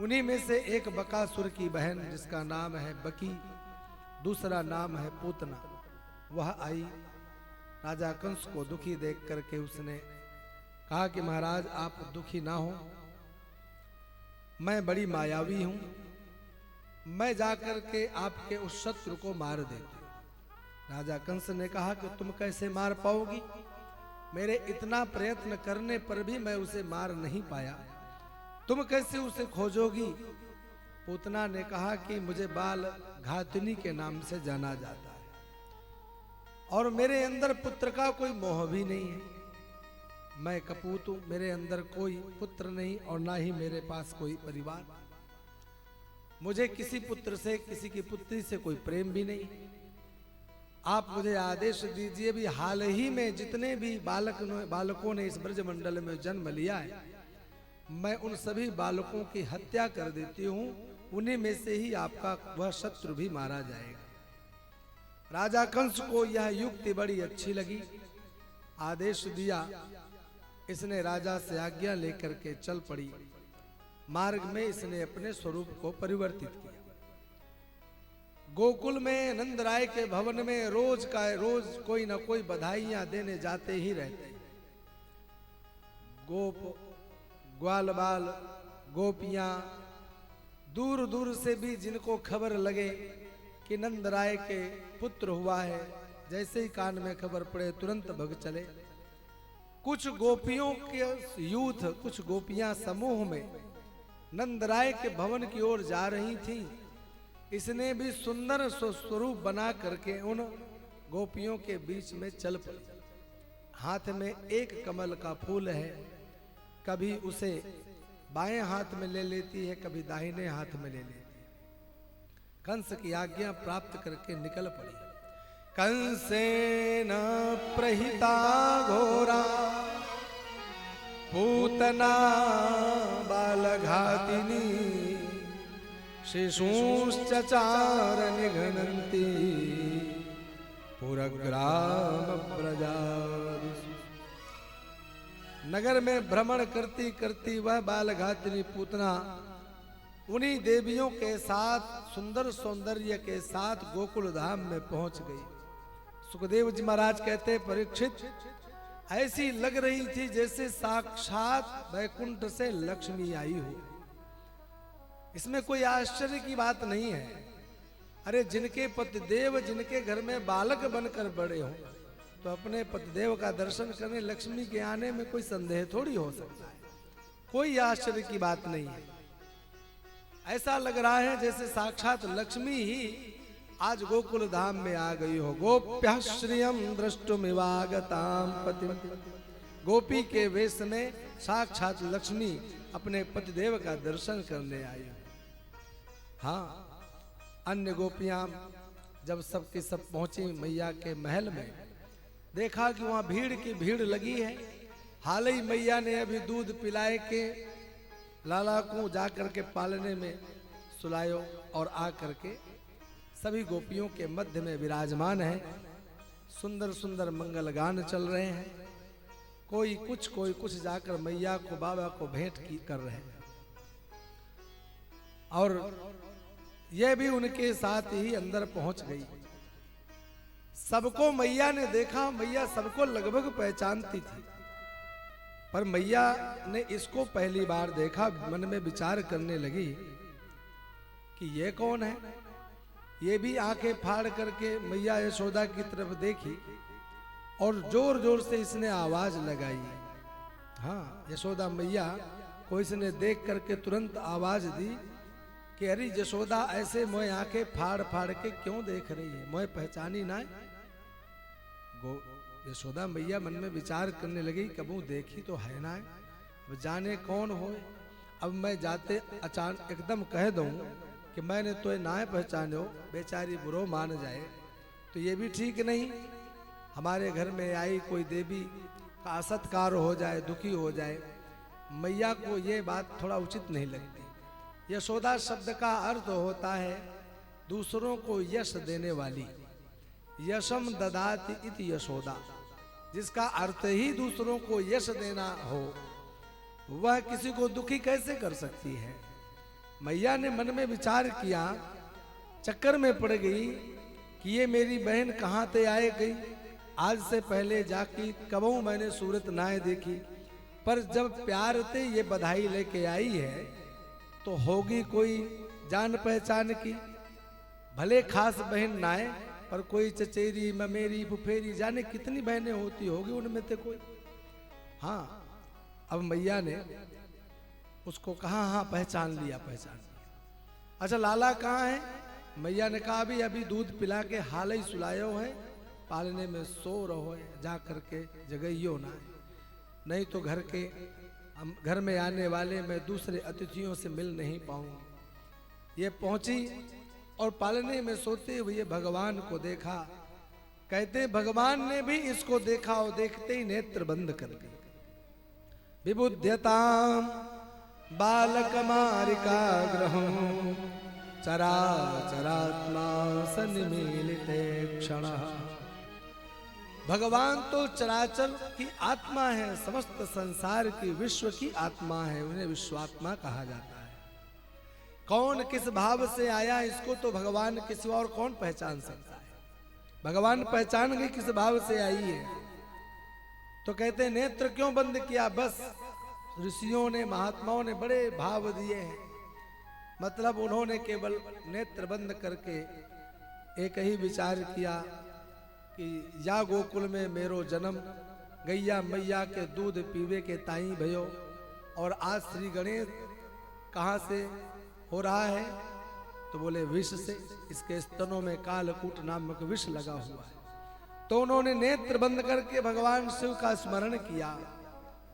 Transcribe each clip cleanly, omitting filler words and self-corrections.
उन्हीं में से एक बकासुर की बहन जिसका नाम है बकी, दूसरा नाम है पूतना, वह आई। राजा कंस को दुखी देख करके उसने कहा कि महाराज आप दुखी ना हो, मैं बड़ी मायावी हूं, मैं जाकर के आपके उस शत्रु को मार देती हूं। राजा कंस ने कहा कि तुम कैसे मार पाओगी, मेरे इतना प्रयत्न करने पर भी मैं उसे मार नहीं पाया, तुम कैसे उसे खोजोगी। पूतना ने कहा कि मुझे बाल घातनी के नाम से जाना जाता है और मेरे अंदर पुत्र का कोई मोह भी नहीं है, मैं कपूत हूं, मेरे अंदर कोई पुत्र नहीं और ना ही मेरे पास कोई परिवार, मुझे किसी पुत्र से किसी की पुत्री से कोई प्रेम भी नहीं। आप मुझे आदेश दीजिए, भी हाल ही में जितने भी बालकों ने इस ब्रजमंडल में जन्म लिया है, मैं उन सभी बालकों की हत्या कर देती हूं, उन्हीं में से ही आपका वह शत्रु भी मारा जाएगा। राजा कंस को यह युक्ति बड़ी अच्छी लगी, आदेश दिया, इसने राजा से आज्ञा लेकर के चल पड़ी। मार्ग में इसने अपने स्वरूप को परिवर्तित किया। गोकुल में नंदराय के भवन में रोज कोई ना कोई बधाइयां देने जाते ही रहते। गोप ग्वाल बाल गोपियां दूर दूर से भी जिनको खबर लगे कि नंदराय के पुत्र हुआ है, जैसे ही कान में खबर पड़े तुरंत भग चले। कुछ गोपियों के यूथ, कुछ गोपियां समूह में नंदराय के भवन की ओर जा रही थी। इसने भी सुंदर स्वरूप बना करके उन गोपियों के बीच में चल पड़ी। हाथ में एक कमल का फूल है, कभी उसे बाएं हाथ में ले लेती है, कभी दाहिने हाथ में ले लेती है। कंस की आज्ञा प्राप्त करके निकल पड़ी। कंसेन प्रहिता घोरा पूतना बालघातिनी शिशूश्चचार निघ्नन्ति पुरग्राम प्रजा। नगर में भ्रमण करती करती वह बालघातिनी पूतना उन्हीं देवियों के साथ सुंदर सौंदर्य के साथ गोकुल धाम में पहुंच गई। सुखदेव जी महाराज कहते, परीक्षित ऐसी लग रही थी जैसे साक्षात वैकुंठ से लक्ष्मी आई हो। इसमें कोई आश्चर्य की बात नहीं है। अरे जिनके पतिदेव जिनके घर में बालक बनकर बड़े हो, तो अपने पतिदेव का दर्शन करने लक्ष्मी के आने में कोई संदेह थोड़ी हो सकता है। कोई आश्चर्य की बात नहीं है। ऐसा लग रहा है जैसे साक्षात लक्ष्मी ही आज गोकुल धाम में आ गई हो। गोप्यः श्रियं द्रष्टुमिवागतां पतिं। गोपी के वेश में साक्षात लक्ष्मी अपने पतिदेव का दर्शन करने आई। हाँ, अन्य गोपियां जब सबके सब पहुंची मैया के महल में, देखा कि वहां भीड़ की भीड़ लगी है। हाल ही मैया ने अभी दूध पिलाए के लाला को जाकर के पालने में सुलायो और आ करके सभी गोपियों के मध्य में विराजमान है। सुंदर सुंदर मंगल गान चल रहे हैं। कोई कुछ जाकर मैया को बाबा को भेंट कर रहे हैं और यह भी उनके साथ ही अंदर पहुंच गई। सबको मैया ने देखा, मैया सबको लगभग पहचानती थी, पर मैया ने इसको पहली बार देखा। मन में विचार करने लगी कि ये कौन है। ये भी आंखें फाड़ करके मैया यशोदा की तरफ देखी और जोर जोर से इसने आवाज लगाई। हाँ, यशोदा मैया को इसने देख करके तुरंत आवाज दी कि अरे यशोदा, ऐसे मोए आंखें फाड़ फाड़ के क्यों देख रही है, मोए पहचानी ना। यशोदा मैया मन में विचार करने लगी, कबू देखी तो है ना, अब जाने कौन हो। अब मैं जाते अचानक एकदम कह दूं कि मैंने तो ना पहचाने हो, बेचारी बुरो मान जाए तो ये भी ठीक नहीं। हमारे घर में आई कोई देवी का असत्कार हो जाए, दुखी हो जाए, मैया को ये बात थोड़ा उचित नहीं लगती। यशोदा शब्द का अर्थ होता है दूसरों को यश देने वाली। यशम ददाति इति यशोदा, जिसका अर्थ ही दूसरों को यश देना हो, वह किसी को दुखी कैसे कर सकती है। मैया ने मन में विचार किया, चक्कर में पड़ गई कि ये मेरी बहन कहाँ ते आए गई। आज से पहले जाकी कबहू मैंने सूरत नाए देखी, पर जब प्यार ते ये बधाई लेके आई है तो होगी कोई जान पहचान की। भले खास बहन नाए, पर कोई चचेरी ममेरी फुफेरी जाने कितनी बहनें होती होगी उनमें से कोई। हाँ, अब मैया ने उसको कहा, हाँ पहचान लिया, पहचान लिया। अच्छा लाला कहाँ है? मैया ने कहा अभी दूध पिला के हाल ही सुलायो है, पालने में सो रहो है, जा करके जगइयो ना, नहीं तो घर में आने वाले मैं दूसरे अतिथियों से मिल नहीं पाऊंगी। ये पहुंची और पालने में सोते हुए भगवान को देखा। कहते भगवान ने भी इसको देखा और देखते ही नेत्र बंद कर दिए। विबुध्यताम बालकमारिका ग्रहं चराचरात्मा सन्मीलिते क्षणः। भगवान तो चराचर की आत्मा है, समस्त संसार की विश्व की आत्मा है, उन्हें विश्वात्मा कहा जाता है। कौन किस भाव से आया इसको तो भगवान के सिवा और कौन पहचान सकता है। भगवान पहचान गए किस भाव से आई है। तो कहते नेत्र क्यों बंद किया? बस ऋषियों ने महात्माओं ने बड़े भाव दिए हैं, मतलब उन्होंने केवल नेत्र बंद करके एक ही विचार किया कि या गोकुल में मेरो जन्म, गैया मैया के दूध पीवे के ताई भयो। और आज श्री गणेश कहाँ से हो रहा है? तो बोले विष से, इसके स्तनों में कालकूट नामक विष लगा हुआ है। तो उन्होंने नेत्र बंद करके भगवान शिव का स्मरण किया।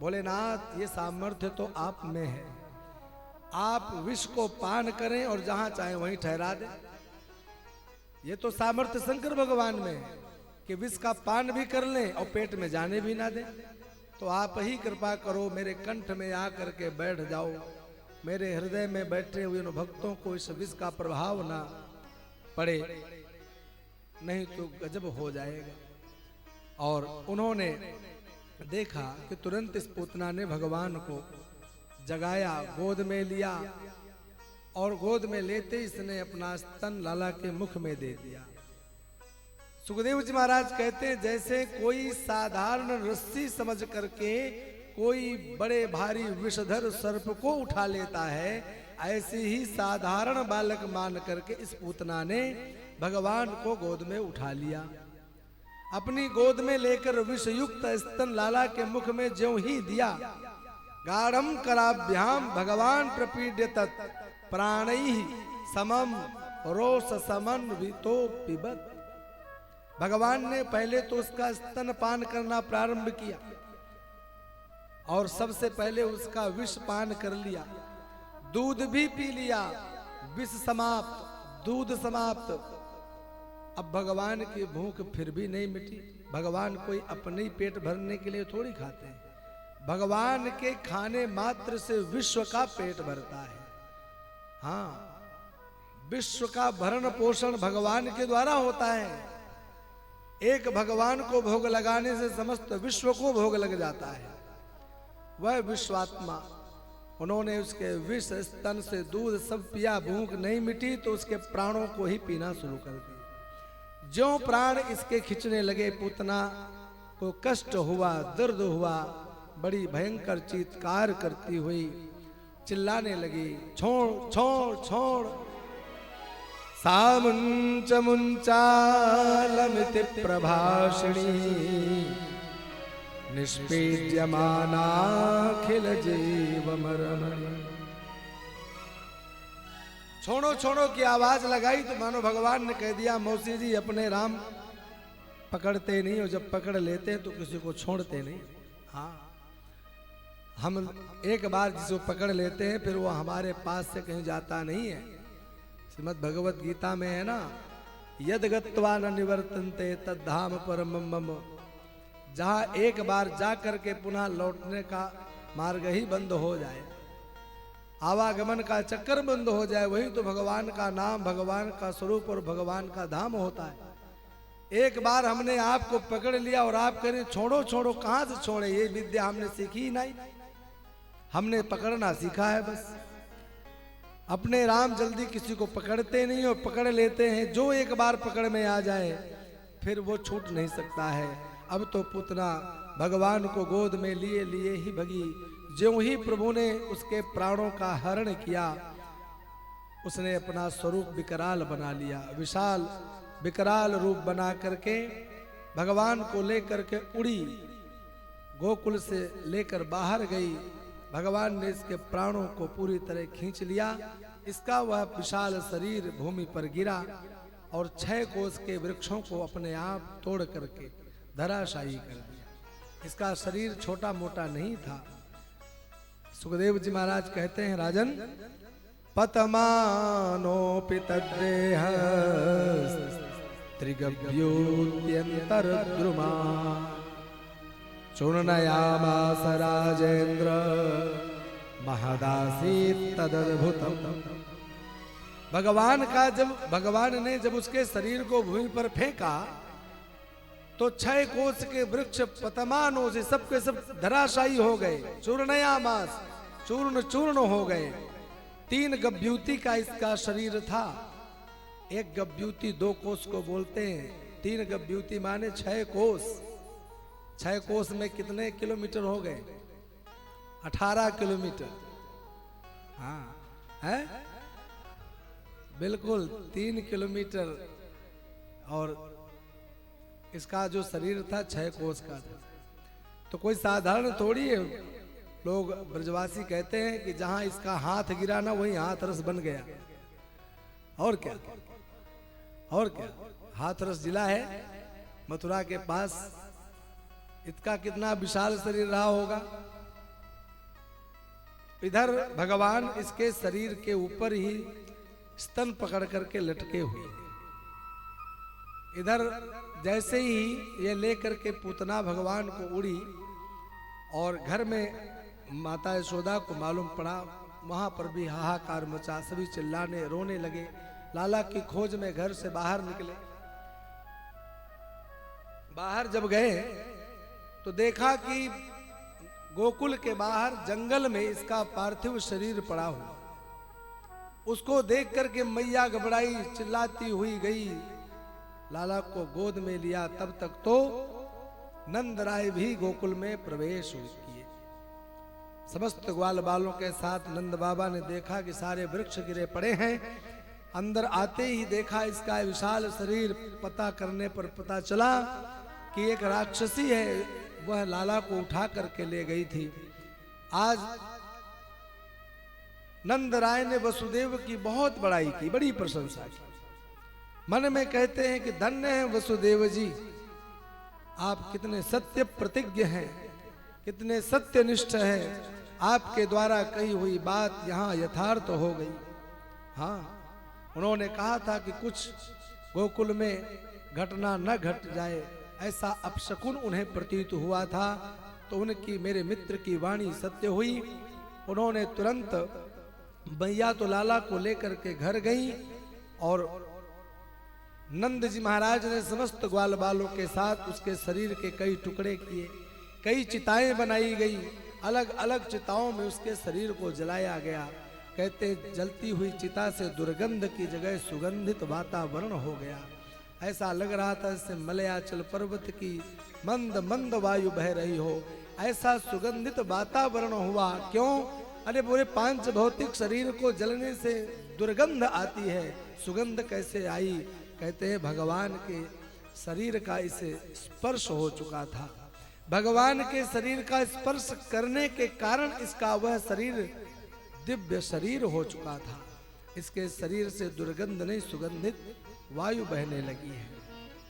भोलेनाथ ये सामर्थ्य तो आप में है, आप विष को पान करें और जहां चाहे वहीं ठहरा दें। ये तो सामर्थ्य शंकर भगवान में है कि विष का पान भी कर लें और पेट में जाने भी ना दें। तो आप ही कृपा करो, मेरे कंठ में आकर के बैठ जाओ, मेरे हृदय में बैठे हुए उन भक्तों को इस विष का प्रभाव ना पड़े, नहीं तो गजब हो जाएगा। और उन्होंने देखा कि तुरंत इस पूतना ने भगवान को जगाया, गोद में लिया और गोद में लेते इसने अपना स्तन लाला के मुख में दे दिया। सुखदेव जी महाराज कहते हैं जैसे कोई साधारण रस्सी समझ करके कोई बड़े भारी विषधर सर्प को उठा लेता है, ऐसे ही साधारण बालक मान करके इस पूतना ने भगवान को गोद में उठा लिया। अपनी गोद में लेकर विषयुक्त स्तन लाला के मुख में ज्यों ही दिया, गाढ़म कराभ्याम भगवान प्रपीड्यत प्राणैः समम रोष समन्वितो पिबत। भगवान ने पहले तो उसका स्तन पान करना प्रारंभ किया और सबसे पहले उसका विष पान कर लिया, दूध भी पी लिया, विष समाप्त, दूध समाप्त। अब भगवान की भूख फिर भी नहीं मिटी। भगवान कोई अपने ही पेट भरने के लिए थोड़ी खाते हैं, भगवान के खाने मात्र से विश्व का पेट भरता है। हाँ, विश्व का भरण पोषण भगवान के द्वारा होता है। एक भगवान को भोग लगाने से समस्त विश्व को भोग लग जाता है। वह विश्वात्मा, उन्होंने उसके विष स्तन से दूध सब पिया, भूख नहीं मिटी तो उसके प्राणों को ही पीना शुरू कर दिया। जो प्राण इसके खींचने लगे, पूतना को कष्ट हुआ, दर्द हुआ, बड़ी भयंकर चीत्कार करती हुई चिल्लाने लगी, छोड़ छोड़ छोड़। सामुंच मुंचालमिति प्रभाषिणी निष्पीड्यमानाखिल जीव मरमणि। छोड़ो छोड़ो की आवाज लगाई तो मानो भगवान ने कह दिया, मौसी जी अपने राम पकड़ते नहीं और जब पकड़ लेते हैं तो किसी को छोड़ते नहीं। हाँ, हम एक बार जिसको पकड़ लेते हैं फिर वो हमारे पास से कहीं जाता नहीं है। श्रीमद् भगवत गीता में है ना, यद गत्वा न निवर्तन्ते तद धाम परमं मम। जहां एक बार जा करके पुनः लौटने का मार्ग ही बंद हो जाए, आवागमन का चक्कर बंद हो जाए, वही तो भगवान का नाम, भगवान का स्वरूप और भगवान का धाम होता है। एक बार हमने आपको पकड़ लिया और आप कह रहे छोड़ो छोड़ो, कहां से छोड़े? ये विद्या हमने सीखी ही नहीं, हमने पकड़ना सीखा है बस। अपने राम जल्दी किसी को पकड़ते नहीं और पकड़ लेते हैं, जो एक बार पकड़ में आ जाए फिर वो छूट नहीं सकता है। अब तो पुतना भगवान को गोद में लिए लिए ही भगी। ज्यों ही प्रभु ने उसके प्राणों का हरण किया, उसने अपना स्वरूप विकराल बना लिया। विशाल विकराल रूप बना करके भगवान को लेकर के उड़ी, गोकुल से लेकर बाहर गई। भगवान ने इसके प्राणों को पूरी तरह खींच लिया। इसका वह विशाल शरीर भूमि पर गिरा और 6 कोस के वृक्षों को अपने आप तोड़ करके धराशायी कर दिया। इसका शरीर छोटा मोटा नहीं था। सुखदेव जी महाराज कहते हैं, राजन पतमानोपि तद्देह त्रिगभ्योऽत्यन्तरद्रुमा चूर्णयामास राजेन्द्र महदासीत् तदद्भुतम्। भगवान ने जब उसके शरीर को भूमि पर फेंका तो 6 कोस के वृक्ष पतमानों से सबके सब धराशायी हो गए। चूर्णयामास, चूर्ण चूर्ण हो गए। 3 गभ्यूति का इसका शरीर था। एक गभ्यूति 2 कोस को बोलते हैं। 3 गभ्यूति माने 6 कोस। 6 कोस में कितने किलोमीटर हो गए? 18 किलोमीटर। हाँ है बिल्कुल 3 किलोमीटर। और इसका जो शरीर था 6 कोस का था। तो कोई साधारण थोड़ी है। लोग ब्रजवासी कहते हैं कि जहां इसका हाथ गिरा ना वहीं हाथरस बन गया। और क्या, और क्या। हाथरस जिला है मथुरा के पास। इसका कितना विशाल शरीर रहा होगा। इधर भगवान इसके शरीर के ऊपर ही स्तन पकड़ करके लटके हुए। इधर जैसे ही ये लेकर के पूतना भगवान को उड़ी और घर में माता यशोदा को मालूम पड़ा, वहां पर भी हाहाकार मचा। सभी चिल्लाने रोने लगे। लाला की खोज में घर से बाहर निकले। बाहर जब गए तो देखा कि गोकुल के बाहर जंगल में इसका पार्थिव शरीर पड़ा हुआ। उसको देख करके मैया घबराई, चिल्लाती हुई गई, लाला को गोद में लिया। तब तक तो नंद राय भी गोकुल में प्रवेश किए। समस्त ग्वाल बालों के साथ नंद बाबा ने देखा कि सारे वृक्ष गिरे पड़े हैं। अंदर आते ही देखा इसका विशाल शरीर। पता करने पर पता चला कि एक राक्षसी है, वह लाला को उठा करके ले गई थी। आज नंद राय ने वसुदेव की बहुत बड़ाई की, बड़ी प्रशंसा की। मन में कहते हैं कि धन्य है वसुदेव जी, आप कितने सत्य प्रतिज्ञ हैं, कितने सत्यनिष्ठ हैं। आपके द्वारा कही हुई बात यहाँ यथार्थ हो गई। हाँ, उन्होंने कहा था कि कुछ गोकुल में घटना न घट जाए, ऐसा अपशकुन उन्हें प्रतीत हुआ था। तो उनकी, मेरे मित्र की वाणी सत्य हुई। उन्होंने तुरंत मैया तो लाला को लेकर के घर गई और नंद जी महाराज ने समस्त ग्वाल बालों के साथ उसके शरीर के कई टुकड़े किए। कई चिताएं बनाई गई। अलग अलग चिताओं में उसके शरीर को जलाया गया। कहते जलती हुई चिता से दुर्गंध की जगह सुगंधित वातावरण हो गया। ऐसा लग रहा था जैसे मलयाचल पर्वत की मंद मंद वायु बह रही हो। ऐसा सुगंधित वातावरण हुआ। क्यों? अरे पूरे 5 भौतिक शरीर को जलने से दुर्गंध आती है, सुगंध कैसे आई? कहते हैं भगवान के शरीर का इसे स्पर्श हो चुका था। भगवान के शरीर का स्पर्श करने के कारण इसका वह शरीर दिव्य शरीर हो चुका था। इसके शरीर से दुर्गंध नहीं, सुगंधित वायु बहने लगी है।